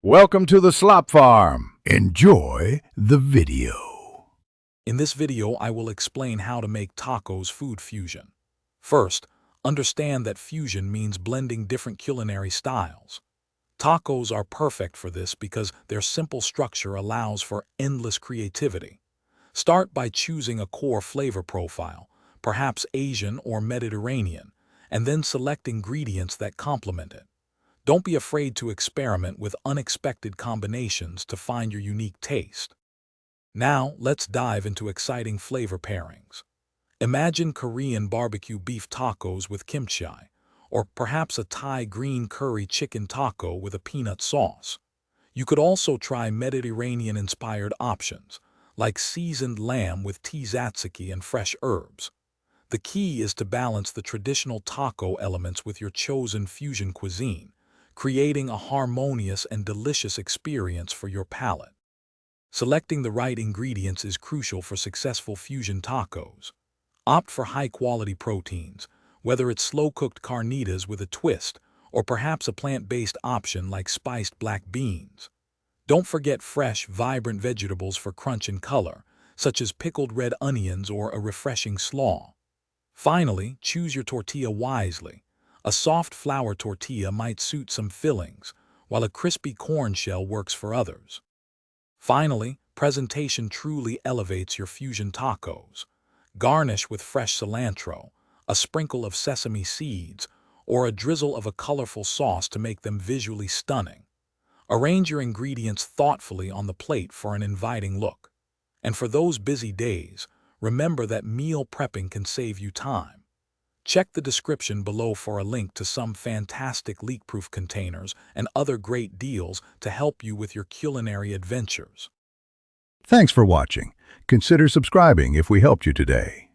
Welcome to the Slop Farm. Enjoy the video. In this video, I will explain how to make tacos food fusion. First, understand that fusion means blending different culinary styles. Tacos are perfect for this because their simple structure allows for endless creativity. Start by choosing a core flavor profile, perhaps Asian or Mediterranean, and then select ingredients that complement it. Don't be afraid to experiment with unexpected combinations to find your unique taste. Now, let's dive into exciting flavor pairings. Imagine Korean barbecue beef tacos with kimchi, or perhaps a Thai green curry chicken taco with a peanut sauce. You could also try Mediterranean-inspired options, like seasoned lamb with tzatziki and fresh herbs. The key is to balance the traditional taco elements with your chosen fusion cuisine, creating a harmonious and delicious experience for your palate. Selecting the right ingredients is crucial for successful fusion tacos. Opt for high-quality proteins, whether it's slow-cooked carnitas with a twist or perhaps a plant-based option like spiced black beans. Don't forget fresh, vibrant vegetables for crunch and color, such as pickled red onions or a refreshing slaw. Finally, choose your tortilla wisely. A soft flour tortilla might suit some fillings, while a crispy corn shell works for others. Finally, presentation truly elevates your fusion tacos. Garnish with fresh cilantro, a sprinkle of sesame seeds, or a drizzle of a colorful sauce to make them visually stunning. Arrange your ingredients thoughtfully on the plate for an inviting look. And for those busy days, remember that meal prepping can save you time. Check the description below for a link to some fantastic leak-proof containers and other great deals to help you with your culinary adventures. Thanks for watching. Consider subscribing if we helped you today.